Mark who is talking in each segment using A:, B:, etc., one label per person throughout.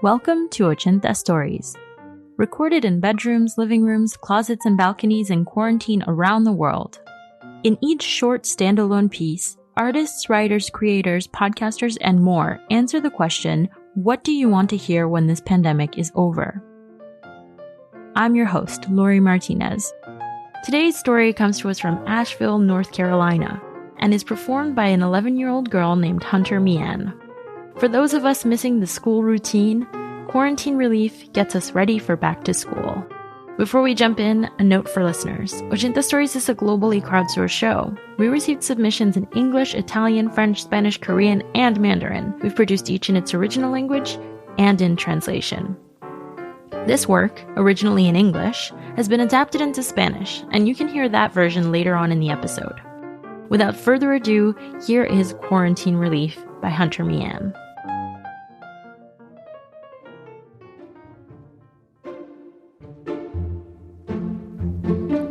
A: Welcome to Ochenta Stories. Recorded in bedrooms, living rooms, closets, and balconies in quarantine around the world. In each short standalone piece, artists, writers, creators, podcasters, and more answer the question, what do you want to hear when this pandemic is over? I'm your host, Lori Martinez. Today's story comes to us from Asheville, North Carolina, and is performed by an 11-year-old girl named Hunter Miyan. For those of us missing the school routine, quarantine relief gets us ready for back to school. Before we jump in, a note for listeners. Ochenta Stories is a globally crowdsourced show. We received submissions in English, Italian, French, Spanish, Korean, and Mandarin. We've produced each in its original language and in translation. This work, originally in English, has been adapted into Spanish, and you can hear that version later on in the episode. Without further ado, here is Quarantine Relief by Hunter Miyan.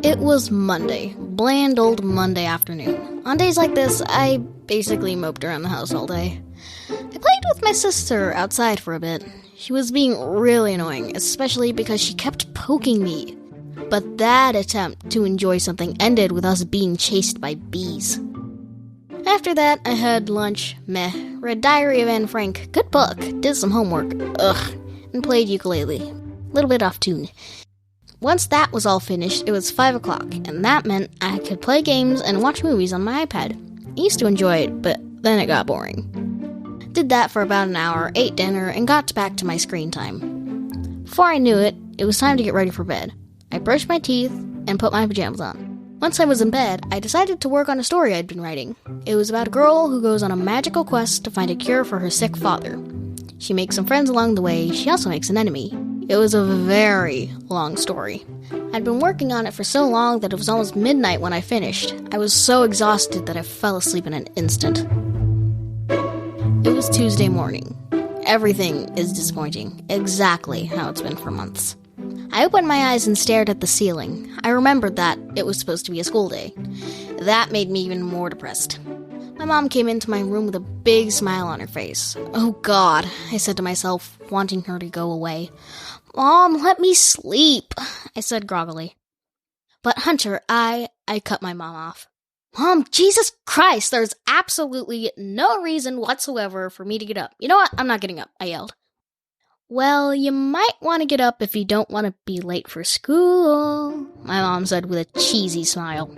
B: It was Monday, bland old Monday afternoon. On days like this, I basically moped around the house all day. I played with my sister outside for a bit. She was being really annoying, especially because she kept poking me. But that attempt to enjoy something ended with us being chased by bees. After that, I had lunch, read Diary of Anne Frank, good book, did some homework, and played ukulele. Little bit off tune. Once that was all finished, it was 5 o'clock, and that meant I could play games and watch movies on my iPad. I used to enjoy it, but then it got boring. Did that for about an hour, ate dinner, and got back to my screen time. Before I knew it, it was time to get ready for bed. I brushed my teeth and put my pajamas on. Once I was in bed, I decided to work on a story I'd been writing. It was about a girl who goes on a magical quest to find a cure for her sick father. She makes some friends along the way. She also makes an enemy. It was a very long story. I'd been working on it for so long that it was almost midnight when I finished. I was so exhausted that I fell asleep in an instant. It was Tuesday morning. Everything is disappointing, exactly how it's been for months. I opened my eyes and stared at the ceiling. I remembered that it was supposed to be a school day. That made me even more depressed. My mom came into my room with a big smile on her face. Oh God, I said to myself, wanting her to go away. Mom, let me sleep, I said groggily. But Hunter, I cut my mom off. Mom, Jesus Christ, there's absolutely no reason whatsoever for me to get up. You know what? I'm not getting up, I yelled. Well, you might want to get up if you don't want to be late for school, my mom said with a cheesy smile.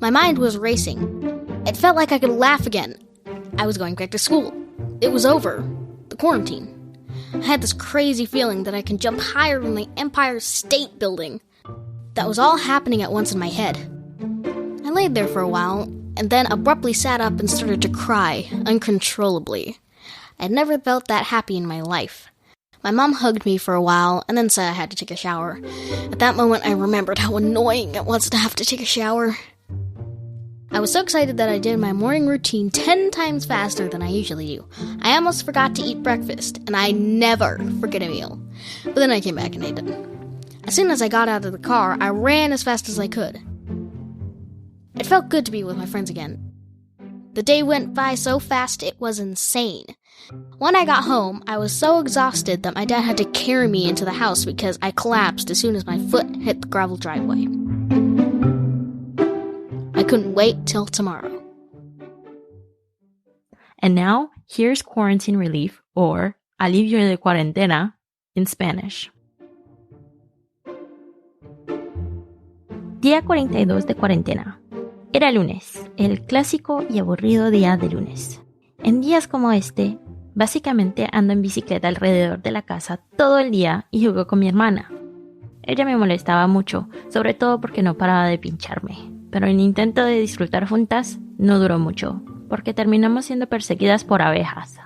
B: My mind was racing. It felt like I could laugh again. I was going back to school. It was over. The quarantine. I had this crazy feeling that I can jump higher than the Empire State Building. That was all happening at once in my head. I laid there for a while, and then abruptly sat up and started to cry, uncontrollably. I'd never felt that happy in my life. My mom hugged me for a while, and then said I had to take a shower. At that moment, I remembered how annoying it was to have to take a shower. I was so excited that I did my morning routine 10 times faster than I usually do. I almost forgot to eat breakfast, and I never forget a meal. But then I came back and ate it. As soon as I got out of the car, I ran as fast as I could. It felt good to be with my friends again. The day went by so fast it was insane. When I got home, I was so exhausted that my dad had to carry me into the house because I collapsed as soon as my foot hit the gravel driveway. I couldn't wait till tomorrow.
A: And now, here's Quarantine Relief, or Alivio de Cuarentena, in Spanish. Día 42 de cuarentena. Era lunes, el clásico y aburrido día de lunes. En días como este, básicamente ando en bicicleta alrededor de la casa todo el día y juego con mi hermana. Ella me molestaba mucho, sobre todo porque no paraba de pincharme. Pero el intento de disfrutar juntas no duró mucho, porque terminamos siendo perseguidas por abejas.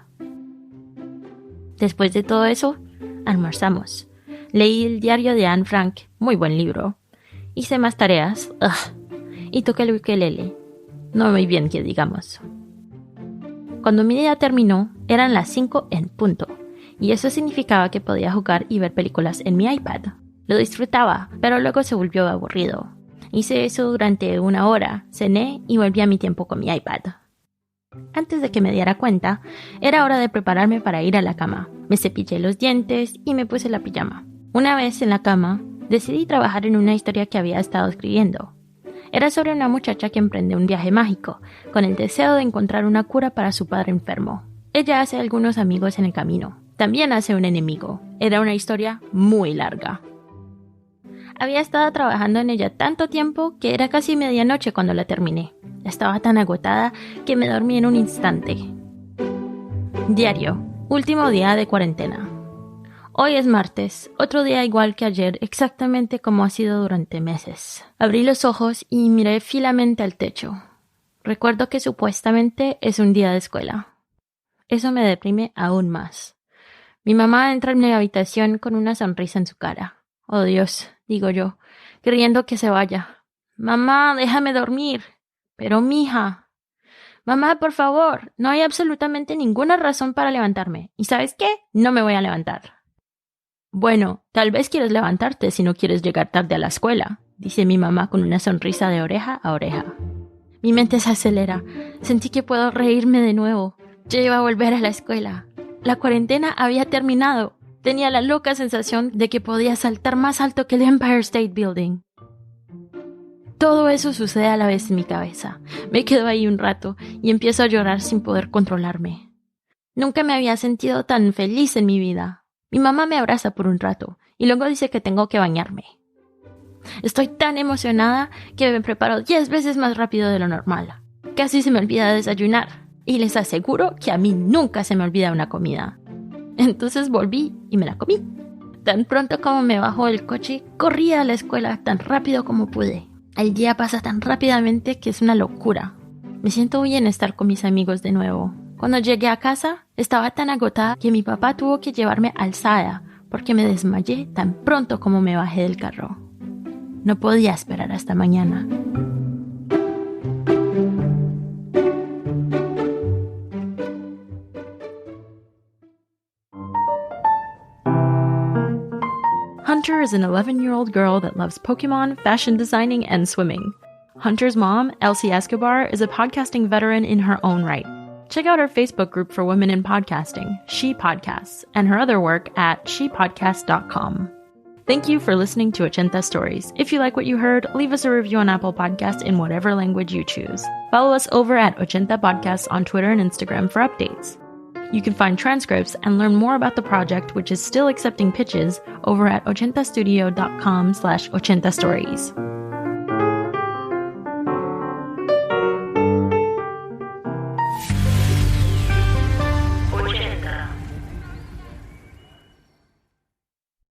A: Después de todo eso, almorzamos. Leí el diario de Anne Frank, muy buen libro. Hice más tareas, y toqué el ukelele. No muy bien que digamos. Cuando mi día terminó, eran las 5 en punto, y eso significaba que podía jugar y ver películas en mi iPad. Lo disfrutaba, pero luego se volvió aburrido. Hice eso durante 1 hora, cené y volví a mi tiempo con mi iPad. Antes de que me diera cuenta, era hora de prepararme para ir a la cama. Me cepillé los dientes y me puse la pijama. Una vez en la cama, decidí trabajar en una historia que había estado escribiendo. Era sobre una muchacha que emprende un viaje mágico, con el deseo de encontrar una cura para su padre enfermo. Ella hace algunos amigos en el camino. También hace un enemigo. Era una historia muy larga. Había estado trabajando en ella tanto tiempo que era casi medianoche cuando la terminé. Estaba tan agotada que me dormí en un instante. Diario. Último día de cuarentena. Hoy es martes, otro día igual que ayer, exactamente como ha sido durante meses. Abrí los ojos y miré fijamente al techo. Recuerdo que supuestamente es un día de escuela. Eso me deprime aún más. Mi mamá entra en mi habitación con una sonrisa en su cara. Oh Dios, digo yo, queriendo que se vaya. Mamá, déjame dormir. Pero mija. Mamá, por favor, no hay absolutamente ninguna razón para levantarme. ¿Y sabes qué? No me voy a levantar. Bueno, tal vez quieres levantarte si no quieres llegar tarde a la escuela, dice mi mamá con una sonrisa de oreja a oreja. Mi mente se acelera. Sentí que puedo reírme de nuevo. Yo iba a volver a la escuela. La cuarentena había terminado. Tenía la loca sensación de que podía saltar más alto que el Empire State Building. Todo eso sucede a la vez en mi cabeza. Me quedo ahí un rato y empiezo a llorar sin poder controlarme. Nunca me había sentido tan feliz en mi vida. Mi mamá me abraza por un rato y luego dice que tengo que bañarme. Estoy tan emocionada que me preparo 10 veces más rápido de lo normal. Casi se me olvida desayunar y les aseguro que a mí nunca se me olvida una comida. Entonces volví y me la comí. Tan pronto como me bajó del coche, corrí a la escuela tan rápido como pude. El día pasa tan rápidamente que es una locura. Me siento bien estar con mis amigos de nuevo. Cuando llegué a casa, estaba tan agotada que mi papá tuvo que llevarme alzada porque me desmayé tan pronto como me bajé del carro. No podía esperar hasta mañana. Hunter is an 11-year-old girl that loves Pokemon, fashion designing, and swimming. Hunter's mom, Elsie Escobar, is a podcasting veteran in her own right. Check out her Facebook group for women in podcasting, She Podcasts, and her other work at shepodcast.com. Thank you for listening to Ochenta Stories. If you like what you heard, leave us a review on Apple Podcasts in whatever language you choose. Follow us over at Ochenta Podcasts on Twitter and Instagram for updates. You can find transcripts and learn more about the project, which is still accepting pitches, over at ochentastudio.com/ochentastories.